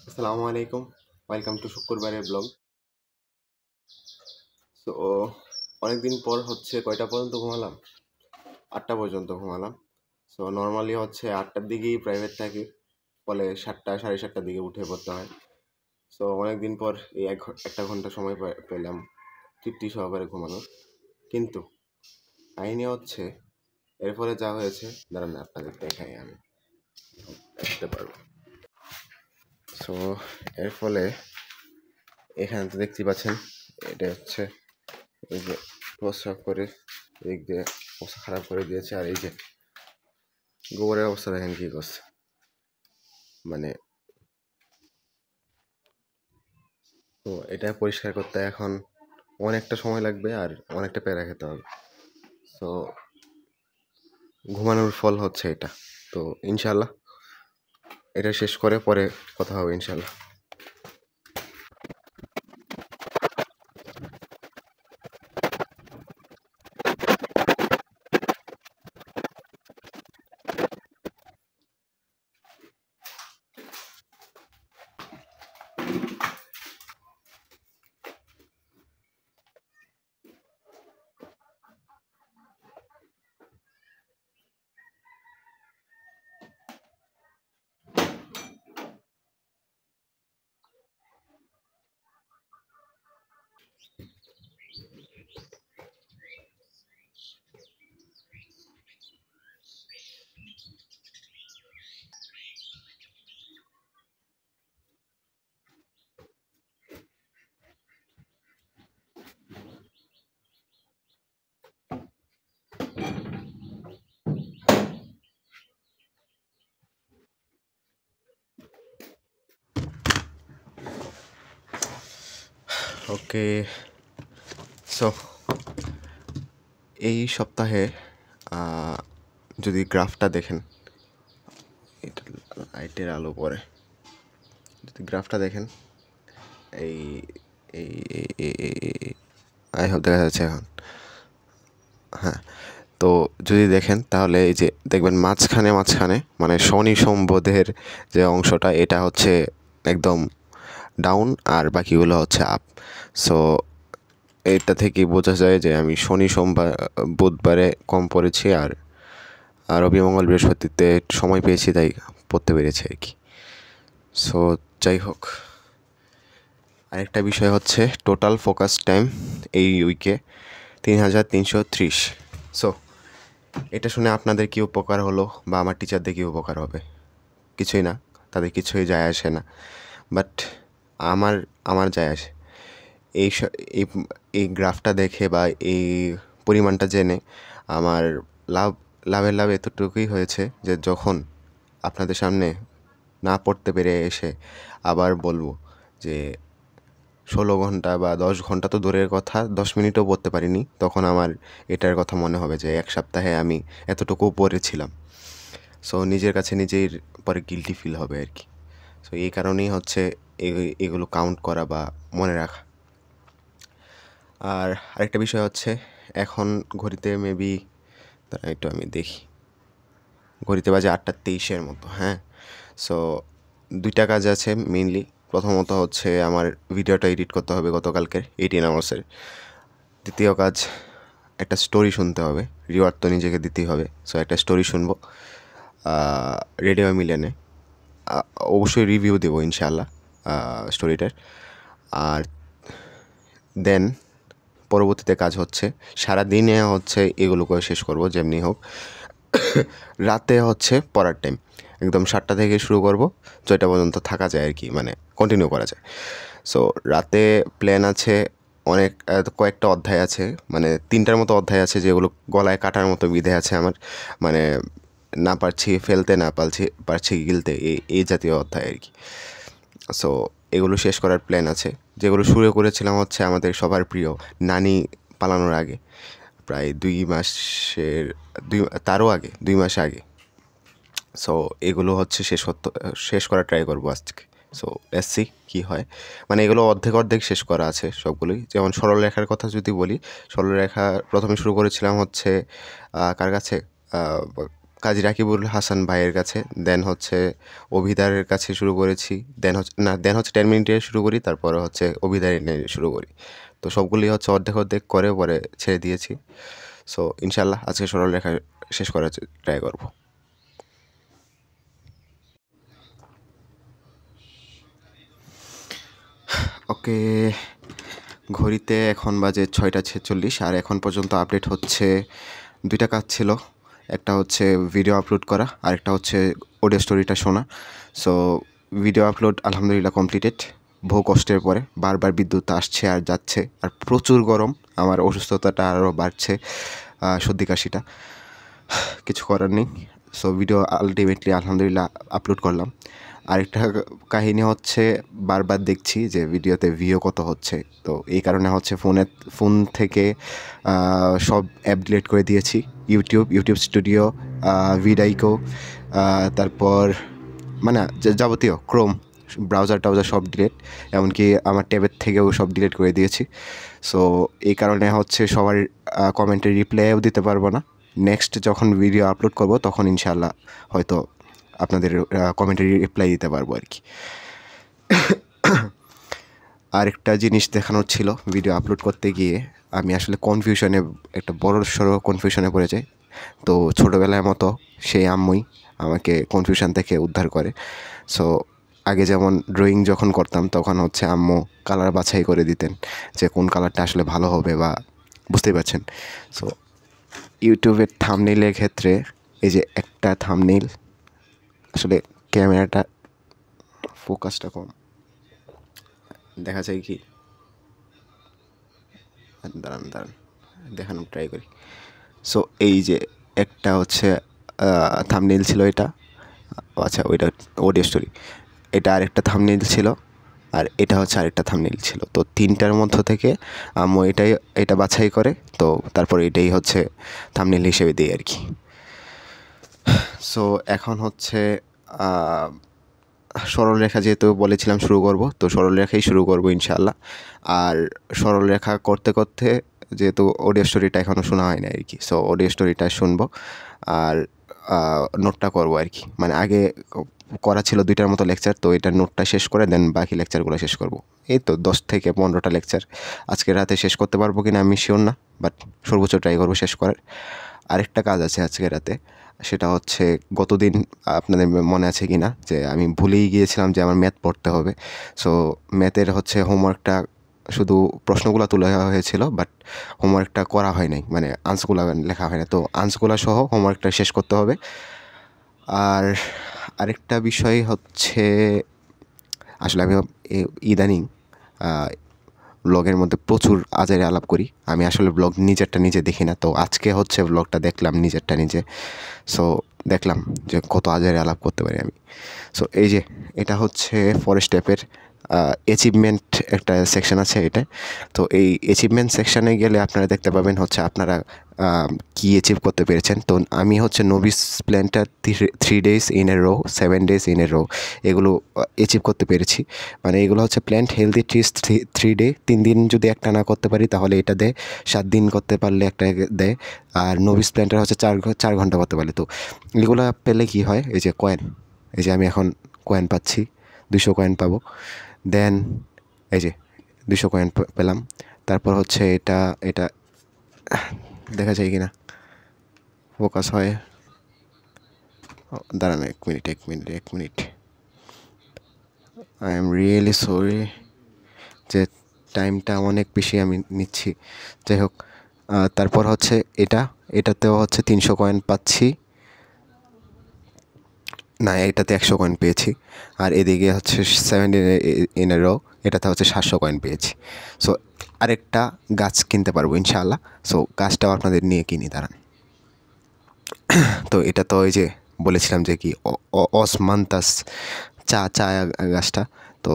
আসসালামু আলাইকুম, welcome to শুক্রবারের ব্লগ। তো অনেকদিন পর হচ্ছে কয়টা পর্যন্ত ঘুমালাম? 8টা পর্যন্ত ঘুমালাম। সো নর্মালি হচ্ছে 8টার দিকেই প্রাইভেট থাকি, ফলে 7টা 7:30টার দিকে উঠে পড়তে হয়। সো অনেকদিন পর এই একটা ঘন্টা সময় পেলাম তৃপ্তি সহকারে ঘুমানোর। কিন্তু কাহিনী হচ্ছে এর ফলে যা হয়েছে, দাঁড়ান আপনাদের দেখাই, আমি দেখতে পারবো। সো এর ফলে এখানে তো দেখতে পাচ্ছেন, এটা হচ্ছে এই যে প্রস্রাব করে দিক দিয়ে অবস্থা খারাপ করে দিয়েছে। আর এই যে গোবরের অবস্থা দেখেন কি করছে, মানে তো এটা পরিষ্কার করতে এখন অনেকটা সময় লাগবে আর অনেকটা প্যারা খেতে হবে। সো ঘুমানোর ফল হচ্ছে এটা। তো ইনশাল্লাহ এটা শেষ করে পরে কথা হবে ইনশাল্লাহ। ওকে, সো এই সপ্তাহে যদি গ্রাফটা দেখেন, এটা লাইটের আলো পড়ে, যদি গ্রাফটা দেখেন, এই এই আই হোপ দেখা যাচ্ছে এখন। হ্যাঁ, তো যদি দেখেন তাহলে এই যে দেখবেন মাঝখানে মানে শনি সম্বোধের যে অংশটা, এটা হচ্ছে একদম ডাউন আর বাকিগুলো হচ্ছে আপ। সো এটা থেকে বোঝা যায় যে আমি শনি সোমবার বুধবারে কম পড়েছি, আর রবি মঙ্গল বৃহস্পতিতে সময় পেয়েছি, তাই পড়তে পেরেছি আর কি। সো যাই হোক, আরেকটা বিষয় হচ্ছে টোটাল ফোকাস টাইম এই উইকে 3330। সো এটা শুনে আপনাদের কি উপকার হলো বা আমার টিচারদের কি উপকার হবে? কিছুই না, তাদের কিছুই যায় আসে না। বাট আমার আমার যায় আসে। এই এই এই গ্রাফটা দেখে বা এই পরিমাণটা জেনে আমার লাভের এতটুকুই হয়েছে যে যখন আপনাদের সামনে না পড়তে পেরে এসে আবার বলবো যে 16 ঘন্টা বা 10 ঘন্টা তো দূরের কথা, 10 মিনিটও পড়তে পারিনি, তখন আমার এটার কথা মনে হবে যে এক সপ্তাহে আমি এতটুকু পড়েছিলাম। সো নিজের কাছে নিজের পরে গিল্টি ফিল হবে আর কি। সো এই কারণেই হচ্ছে এগুলো কাউন্ট করা বা মনে রাখা। আর আরেকটা বিষয় হচ্ছে, এখন ঘড়িতে মেবি, তারা একটু আমি দেখি, ঘড়িতে বাজে 8:23 মতো। হ্যাঁ, সো 2টা কাজ আছে মেইনলি। প্রথমত হচ্ছে আমার ভিডিওটা এডিট করতে হবে গতকালকের 18 আওয়ার্সের। দ্বিতীয় কাজ, একটা স্টোরি শুনতে হবে, রিওয়ার্ড তো নিজেকে দিতেই হবে। সো একটা স্টোরি শুনবো রেডিও মিলেনে, অবশ্যই রিভিউ দেবো ইনশাআল্লাহ স্টোরিটার। আর দেন পরবর্তীতে কাজ হচ্ছে সারাদিনে হচ্ছে এগুলো করে শেষ করব যেমনি হোক। রাতে হচ্ছে পড়ার টাইম, একদম 7টা থেকে শুরু করব, 6টা পর্যন্ত থাকা যায় আর কি, মানে কন্টিনিউ করা যায়। সো রাতে প্ল্যান আছে অনেক, কয়েকটা অধ্যায় আছে, মানে 3টার মতো অধ্যায় আছে যেগুলো গলায় কাটার মতো বিধে আছে আমার, মানে না পারছি ফেলতে, না পারছি গিলতে, এই জাতীয় অধ্যায় আর কি। সো এগুলো শেষ করার প্ল্যান আছে। যেগুলো শুরু করেছিলাম হচ্ছে আমাদের সবার প্রিয় নানি পালানোর আগে, প্রায় 2 মাসের, তারও আগে 2 মাস আগে। সো এগুলো হচ্ছে শেষ করার ট্রাই করবো আজকে। সো লেটস সি কী হয়। মানে এগুলো অর্ধেক শেষ করা আছে সবগুলোই। যেমন সরলরেখার কথা যদি বলি, সরলরেখা প্রথমে শুরু করেছিলাম হচ্ছে কার কাছে, কাজী রাকিবুল হাসান ভাইয়ের কাছে, দেন হচ্ছে অভিদারের কাছে শুরু করেছি, দেন হচ্ছে 10 মিনিটে শুরু করি, তারপরে হচ্ছে অভিদারে নিয়ে শুরু করি। তো সবগুলি হচ্ছে অর্ধেক অর্ধেক করে পরে ছেড়ে দিয়েছি। সো ইনশাল্লাহ আজকে সরলরেখা শেষ করার ট্রাই করব। ওকে, ঘড়িতে এখন বাজে 6টা 46, আর এখন পর্যন্ত আপডেট হচ্ছে 2টা কাজ ছিল। একটা হচ্ছে ভিডিও আপলোড করা, আর একটা হচ্ছে অডিও স্টোরিটা শোনা। সো ভিডিও আপলোড আলহামদুলিল্লাহ কমপ্লিটেড, বহু কষ্টের পরে। বারবার বিদ্যুৎ আসছে আর যাচ্ছে, আর প্রচুর গরম, আমার অসুস্থতাটা আরও বাড়ছে, সর্দি কাশিটা, কিছু করার নেই। সো ভিডিও আলটিমেটলি আলহামদুলিল্লাহ আপলোড করলাম। আরেকটা কাহিনী হচ্ছে, বারবার দেখছি যে ভিডিওতে ভিউ কত হচ্ছে, তো এই কারণে হচ্ছে ফোন থেকে সব অ্যাপ ডিলিট করে দিয়েছি। ইউটিউব স্টুডিও, ভিডাইকো, তারপর মানে যাবতীয় ক্রোম ব্রাউজার সব ডিলিট, এমনকি আমার ট্যাবের থেকেও সব ডিলিট করে দিয়েছি। সো এই কারণে হচ্ছে সবার কমেন্টের রিপ্লাইও দিতে পারবো না। নেক্সট যখন ভিডিও আপলোড করব তখন ইনশাআল্লাহ হয়তো আপনাদের কমেন্টের রিপ্লাই দিতে পারবো আর কি। আরেকটা জিনিস দেখানোর ছিল, ভিডিও আপলোড করতে গিয়ে আমি আসলে একটা বড় সড়ো কনফিউশনে পড়ে যাই। তো ছোটোবেলার মতো সেই আম্মুই আমাকে কনফিউশন থেকে উদ্ধার করে। সো আগে যেমন ড্রয়িং যখন করতাম তখন হচ্ছে আম্মু কালার বাছাই করে দিতেন যে কোন কালারটা আসলে ভালো হবে, বা বুঝতেই পারছেন। সো ইউটিউবের থাম্বনেইলের ক্ষেত্রে এই যে একটা থাম্বনেইল, আসলে ক্যামেরাটা ফোকাসটা কম, দেখা যায় কি, দাঁড়ান দেখানো ট্রাই করি। সো এই যে একটা হচ্ছে থাম্বনেইল ছিল, এটা আচ্ছা ওইটা অডিও স্টোরি, এটা আরেকটা থাম্বনেইল ছিল, আর এটা হচ্ছে আরেকটা থাম্বনেইল ছিল। তো 3টার মধ্য থেকে আম্মু এটা বাছাই করে, তো তারপর এটাই হচ্ছে থাম্বনেইল হিসেবে দিই আর কি। সো এখন হচ্ছে সরলরেখা যেহেতু বলেছিলাম শুরু করব, তো সরলরেখাই শুরু করব ইনশাআল্লাহ। আর সরলরেখা করতে করতে যেহেতু অডিও স্টোরিটা এখনও শোনা হয় না আর কি, সো অডিও স্টোরিটা শুনবো আর নোটটা করবো আর কি। মানে আগে করা ছিল 2টার মতো লেকচার, তো এটার নোটটা শেষ করে দেন বাকি লেকচারগুলো শেষ করব। এই তো 10 থেকে 15টা লেকচার আজকে রাতে শেষ করতে পারবো কিনা আমি শিওর না, বাট সর্বোচ্চ ট্রাই করবো শেষ করার। আরেকটা কাজ আছে আজকে রাতে, সেটা হচ্ছে গতদিন আপনাদের মনে আছে কি না যে আমি ভুলেই গিয়েছিলাম যে আমার ম্যাথ পড়তে হবে। সো ম্যাথের হচ্ছে হোমওয়ার্কটা, শুধু প্রশ্নগুলো তুলে দেওয়া হয়েছিল, বাট হোমওয়ার্কটা করা হয় নাই, মানে আনসারগুলো লেখা হয় না। তো আনসারগুলো সহ হোমওয়ার্কটা শেষ করতে হবে। আর আরেকটা বিষয় হচ্ছে, আসলে আমি ইদানিং ব্লগের মধ্যে প্রচুর আজারে আলাপ করি। আমি আসলে ব্লগ নিজেরটা নিজে দেখি না, তো আজকে হচ্ছে ব্লগটা দেখলাম নিজেরটা নিজে। সো দেখলাম যে কত আজারে আলাপ করতে পারি আমি। সো এই যে এটা হচ্ছে ফরেস্ট অ্যাপের অ্যাচিভমেন্ট একটা সেকশন আছে এটা। তো এই অ্যাচিভমেন্ট সেকশানে গেলে আপনারা দেখতে পাবেন হচ্ছে আপনারা কী অ্যাচিভ করতে পেরেছেন। তো আমি হচ্ছে নোবিস প্ল্যানটা 3 days in a row, 7 days in a row এগুলো অ্যাচিভ করতে পেরেছি। মানে এগুলো হচ্ছে প্ল্যান্ট হেলদি ট্রিজ 3 day, 3 দিন যদি একটা না করতে পারি তাহলে এটা দেয়, 7 দিন করতে পারলে একটা দেয়। আর নোবিস প্ল্যান্টটা হচ্ছে 4 ঘন্টা করতে পারলে। তো এগুলো পেলে কি হয়, এই যে কয়েন, এই যে আমি এখন কয়েন পাচ্ছি, 200 কয়েন পাবো। দেন এই যে 200 কয়েন পেলাম। তারপর হচ্ছে এটা দেখা যায় কি না, ফোকাস হয়, দাঁড়ান এক minute, I am really sorry যে টাইমটা অনেক বেশি আমি নিচ্ছি। যাই হোক, তারপর হচ্ছে এটাতেও হচ্ছে 300 কয়েন পাচ্ছি, না এটাতে 100 কয়েন পেয়েছি। আর এদিকে হচ্ছে 7 in a row, এটাতে হচ্ছে 700 কয়েন পেয়েছি। সো আরেকটা গাছ কিনতে পারবো ইনশাআল্লাহ। সো গাছটাও আপনাদের নিয়ে কিনি, দাঁড়ান। তো এটা তো ওই যে বলেছিলাম যে কি অসমান্তাস চা গাছটা। তো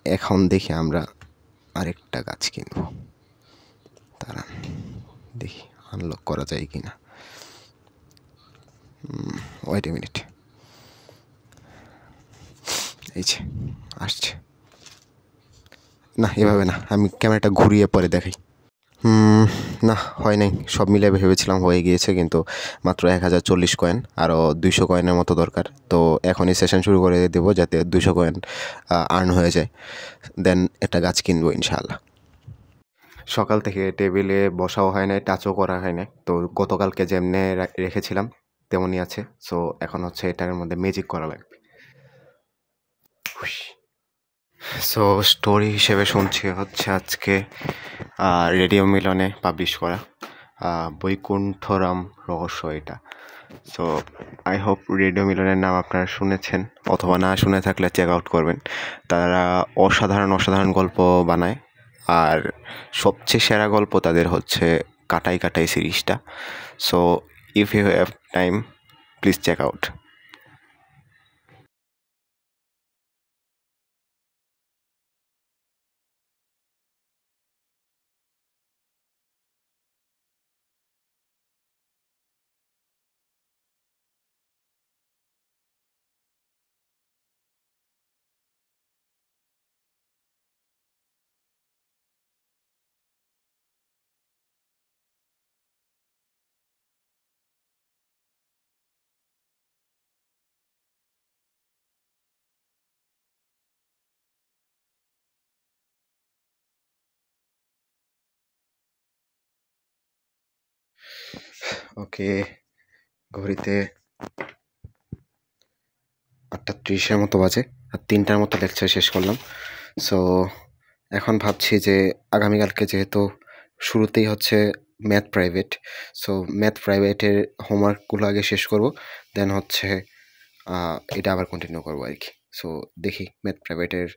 এখন দেখি আমরা আরেকটা গাছ কিনবো, দাঁড়ান দেখি আনলক করা যায় কি না। ওয়েট এ মিনিট, এই যে আসছে। না এভাবে না, আমি ক্যামেরাটা ঘুরিয়ে পরে দেখাই। না, হয় নাই। সব মিলে ভেবেছিলাম হয়ে গিয়েছে, কিন্তু মাত্র 1040 কয়েন, আরও 200 কয়েনের মতো দরকার। তো এখনই সেশন শুরু করে দেবো যাতে 200 কয়েন আর্ন হয়ে যায়, দেন একটা গাছ কিনবো ইনশাআল্লাহ। সকাল থেকে টেবিলে বসাও হয় নাই, টাচও করা হয় নাই। তো গতকালকে যেমনে রেখেছিলাম তেমনই আছে। সো এখন হচ্ছে এটার মধ্যে ম্যাজিক করা লাগবে। সো স্টোরি হিসেবে শুনছি হচ্ছে আজকে রেডিও মিলনে পাবলিশ করা বৈকুণ্ঠরাম রহস্য এটা। সো আই হোপ রেডিও মিলনের নাম আপনারা শুনেছেন, অথবা না শুনে থাকলে চেক আউট করবেন। তারা অসাধারণ অসাধারণ গল্প বানায়, আর সবচেয়ে সেরা গল্প তাদের হচ্ছে কাটাই কাটাই সিরিজটা। So if you have time, please check out. Okay, ঘড়িতে 8:30 মতো বাজে, আর 3টার মতো লেকচার শেষ করলাম। সো এখন ভাবছি যে আগামীকালকে যেহেতু শুরুতেই হচ্ছে ম্যাথ প্রাইভেট, সো ম্যাথ প্রাইভেটের হোমওয়ার্কগুলো আগে শেষ করব, দেন হচ্ছে এটা আবার কন্টিনিউ করবো আর কি। সো দেখি ম্যাথ প্রাইভেটের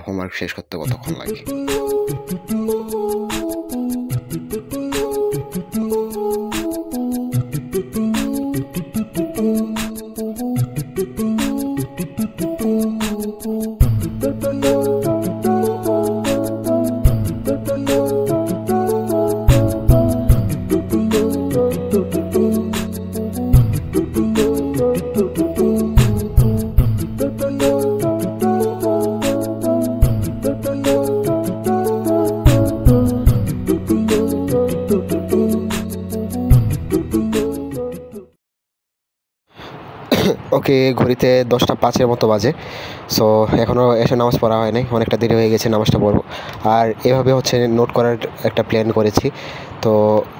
হোমওয়ার্ক শেষ করতে কতক্ষণ লাগে। ওকে, ঘড়িতে 10:05 মতো বাজে। সো এখনও এসে নামাজ পড়া হয় নাই, অনেকটা দেরি হয়ে গেছে, নামাজটা পড়বো। আর এভাবে হচ্ছে নোট করার একটা প্ল্যান করেছি। তো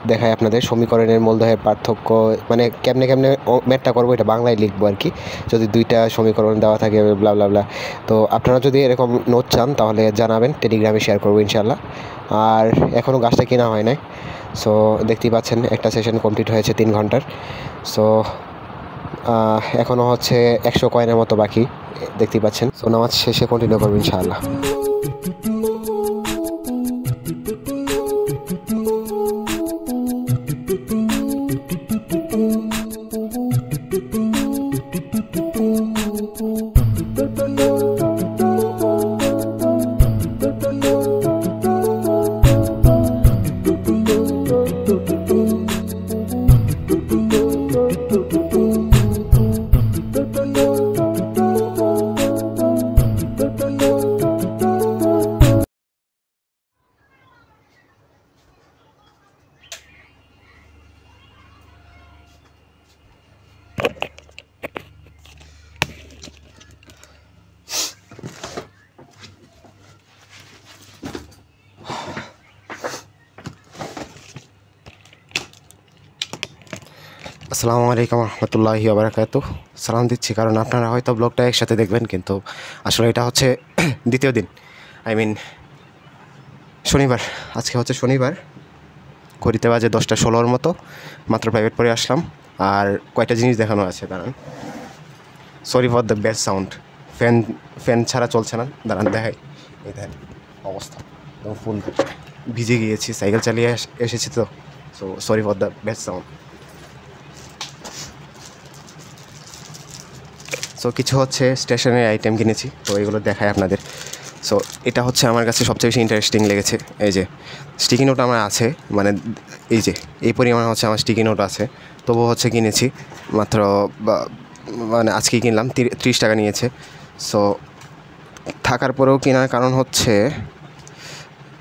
দেখাই আপনাদের সমীকরণের মূলদয়ের পার্থক্য, মানে কেমনে কেমনে ম্যাথটা করবো এটা বাংলায় লিখবো আর কি, যদি 2টা সমীকরণ দেওয়া থাকে ব্লা ব্লা ব্লা। তো আপনারা যদি এরকম নোট চান তাহলে জানাবেন, টেলিগ্রামে শেয়ার করবো ইনশাল্লাহ। আর এখনও গাছটা কেনা হয় নাই। সো দেখতেই পাচ্ছেন একটা সেশন কমপ্লিট হয়েছে 3 ঘন্টার। সো এখনও হচ্ছে 100 কয়েনের মতো বাকি, দেখতেই পাচ্ছেন। সো নামাজ শেষে কন্টিনিউ করবো ইনশাআল্লাহ। আসসালামু আলাইকুম রহমতুল্লাহি ওবারাকাতুহু। সালাম দিচ্ছি কারণ আপনারা হয়তো ব্লগটা একসাথে দেখবেন, কিন্তু আসলে এটা হচ্ছে দ্বিতীয় দিন, আই মিন শনিবার। আজকে হচ্ছে শনিবার, ঘড়িতে বাজে 10:16 মতো। মাত্র প্রাইভেট পড়ে আসলাম, আর কয়টা জিনিস দেখানো আছে, দাঁড়ান। Sorry for the bad sound, fan ছাড়া চলছে না, দাঁড়ান দেখাই। এই দেখেন অবস্থা, একদম ফুল ভিজে গিয়েছি, সাইকেল চালিয়ে এসেছি তো। So sorry for the bad sound. So কিছু হচ্ছে স্টেশনারি আইটেম কিনেছি, তো এগুলো দেখাই আপনাদের। সো এটা হচ্ছে আমার কাছে সবচেয়ে বেশি ইন্টারেস্টিং লেগেছে। এই যে স্টিকি নোট আমার আছে, মানে এই যে এই পরিমাণ হচ্ছে আমার স্টিকি নোট আছে, তবুও হচ্ছে কিনেছি মাত্র, মানে আজকেই কিনলাম, 30 টাকা নিয়েছে। সো থাকার পরেও কেনার কারণ হচ্ছে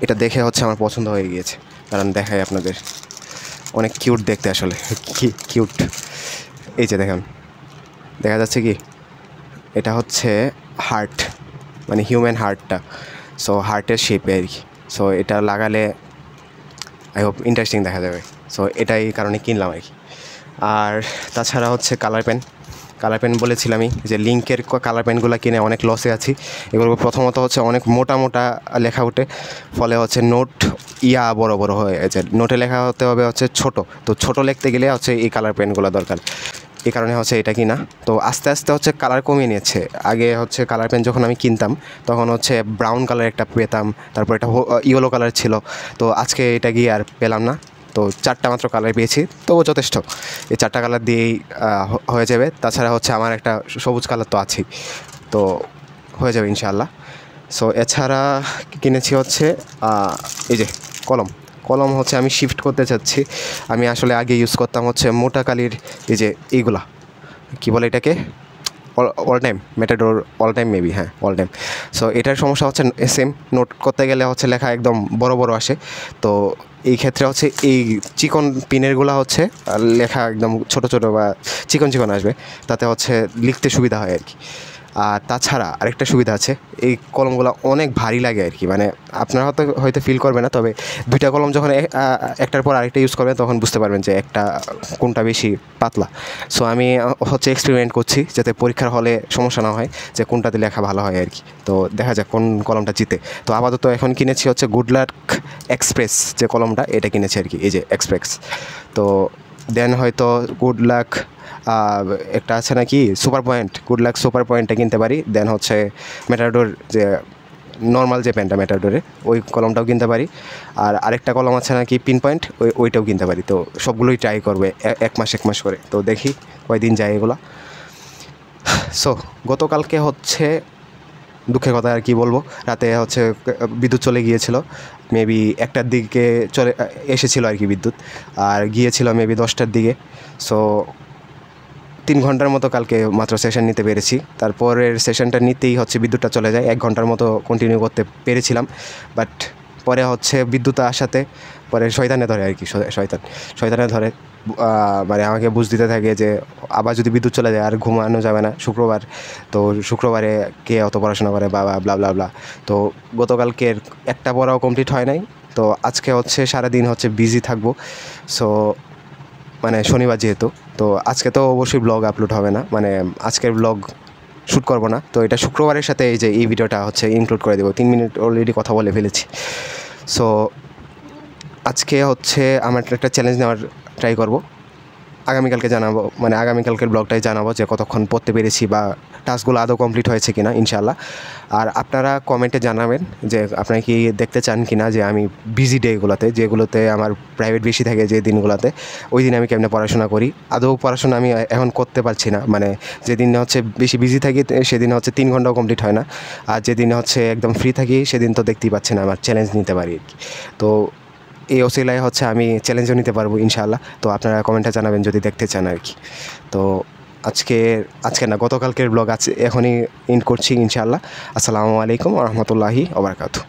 এটা দেখে হচ্ছে আমার পছন্দ হয়ে গিয়েছে। কারণ দেখাই আপনাদের, অনেক কিউট দেখতে আসলে, কি কিউট। এই যে দেখুন, দেখা যাচ্ছে কি, এটা হচ্ছে হার্ট, মানে হিউম্যান হার্টটা। সো হার্টের শেপে আর কি। সো এটা লাগালে আই হোপ ইন্টারেস্টিং দেখা যাবে। সো এটাই কারণে কিনলাম আর কি। আর তাছাড়া হচ্ছে কালার পেন বলেছিলাম আমি যে লিঙ্কের কালার পেনগুলো কিনে অনেক লসে আছি। এগুলো প্রথমত হচ্ছে অনেক মোটা মোটা লেখা ওঠে, ফলে হচ্ছে নোট বড় বড় হয়ে যায়। নোটে লেখা হতে হবে হচ্ছে ছোট, তো ছোট লিখতে গেলে হচ্ছে এই কালার পেনগুলো দরকার। এই কারণে হচ্ছে এটা কিনা। তো আস্তে আস্তে হচ্ছে কালার কমিয়ে নিয়েছে। আগে হচ্ছে কালার পেন যখন আমি কিনতাম তখন হচ্ছে ব্রাউন কালার একটা পেতাম, তারপর এটা ইয়েলো কালার ছিল। তো আজকে এটা গিয়ে আর পেলাম না, তো 4টা মাত্র কালার পেয়েছি, তবুও যথেষ্ট। এই 4টা কালার দিয়েই হয়ে যাবে। তাছাড়া হচ্ছে আমার একটা সবুজ কালার তো আছেই, তো হয়ে যাবে ইনশাআল্লাহ। সো এছাড়া কিনেছি হচ্ছে এই যে কলম হচ্ছে আমি শিফট করতে চাচ্ছি। আমি আসলে আগে ইউজ করতাম হচ্ছে মোটা কালির এই যে এইগুলা, কী বলে এটাকে, all time Matador, all time maybe, হ্যাঁ অল টাইম। সো এটার সমস্যা হচ্ছে সেম, নোট করতে গেলে হচ্ছে লেখা একদম বড় বড় আসে। তো এই ক্ষেত্রে হচ্ছে এই চিকন পিনেরগুলো হচ্ছে লেখা একদম ছোট ছোট বা চিকন চিকন আসবে, তাতে হচ্ছে লিখতে সুবিধা হয় আর কি। আর তাছাড়া আরেকটা সুবিধা আছে, এই কলমগুলো অনেক ভারী লাগে আর কি। মানে আপনারা হয়তো ফিল করবে না, তবে 2টা কলম যখন একটার পর আরেকটা ইউজ করবেন তখন বুঝতে পারবেন যে কোনটা বেশি পাতলা। সো আমি হচ্ছে এক্সপেরিমেন্ট করছি যাতে পরীক্ষার হলে সমস্যা না হয় যে কোনটাতে লেখা ভালো হয় আর কি। তো দেখা যাক কোন কলমটা জিতে। তো আপাতত এখন কিনেছি হচ্ছে গুডলাক এক্সপ্রেস যে কলমটা, এটা কিনেছি আর কি, এই যে এক্সপ্রেস। তো দেন হয়তো গুডলাক একটা আছে নাকি সুপার পয়েন্ট, গুডলাক সুপার পয়েন্টটা কিনতে পারি। দেন হচ্ছে মেটাডোর যে নর্মাল যে পেনটা মেটাডোরে, ওই কলমটাও কিনতে পারি। আর আরেকটা কলম আছে নাকি পিন পয়েন্ট, ওইটাও কিনতে পারি। তো সবগুলোই ট্রাই করবে এক মাস করে। তো দেখি কয়দিন যায় এগুলো। সো গতকালকে হচ্ছে দুঃখের কথা আর কি বলবো, রাতে হচ্ছে বিদ্যুৎ চলে গিয়েছিল। মেবি 1টার দিকে এসেছিলো আর কি বিদ্যুৎ, আর গিয়েছিল মেবি 10টার দিকে। সো 3 ঘন্টার মতো কালকে মাত্র সেশন নিতে পেরেছি। তারপরের সেশনটা নিতেই হচ্ছে বিদ্যুৎটা চলে যায়। 1 ঘন্টার মতো কন্টিনিউ করতে পেরেছিলাম, বাট পরে হচ্ছে বিদ্যুৎ আসাতে পরে শয়তানে ধরে আর কি, শয়তানে ধরে, মানে আমাকে বুঝ দিতে থাকে যে আবার যদি বিদ্যুৎ চলে যায় আর ঘুমানো যাবে না, শুক্রবার, তো শুক্রবারে কে অত পড়াশোনা করে, বাবা ব্লা ব্লা ব্লা। তো গতকালকের একটা পড়াও কমপ্লিট হয় নাই। তো আজকে হচ্ছে সারাদিন হচ্ছে বিজি থাকবো। সো মানে শনিবার যেহেতু, তো আজকে তো অবশ্যই ব্লগ আপলোড হবে না, মানে আজকের ব্লগ শ্যুট করবো না। তো এটা শুক্রবারের সাথে এই ভিডিওটা হচ্ছে ইনক্লুড করে দেবো। 3 মিনিট অলরেডি কথা বলে ফেলেছি। সো আজকে হচ্ছে আমার একটা চ্যালেঞ্জ নেওয়ার ট্রাই করব। আগামীকালকে জানাবো, মানে আগামীকালকের ব্লগটাই জানাবো যে কতক্ষণ পড়তে পেরেছি বা টাস্কগুলো আদৌ কমপ্লিট হয়েছে কিনা ইনশাআল্লাহ। আর আপনারা কমেন্টে জানাবেন যে আপনারা কি দেখতে চান কিনা যে আমি বিজি ডেগুলোতে, যেগুলোতে আমার প্রাইভেট বেশি থাকে যে দিনগুলোতে, ওই দিন আমি কেমনে পড়াশোনা করি। আদৌ পড়াশোনা আমি এখন করতে পারছি না, মানে যেদিন হচ্ছে বেশি বিজি থাকি সেদিন হচ্ছে 3 ঘন্টাও কমপ্লিট হয় না। আর যেদিন হচ্ছে একদম ফ্রি থাকি সেদিন তো দেখতেই পাচ্ছেন আমার চ্যালেঞ্জ নিতে পারি আর কি। তো এই ওসিলায় হচ্ছে আমি চ্যালেঞ্জও নিতে পারবো ইনশাআল্লাহ। তো আপনারা কমেন্টে জানাবেন যদি দেখতে চান আর কি। তো আজকে না, গতকালকের ব্লগ আছে এখনই এন্ড করছি ইনশাআল্লাহ। আসসালামু আলাইকুম ওয়া রাহমাতুল্লাহি ওয়া বারাকাতুহু।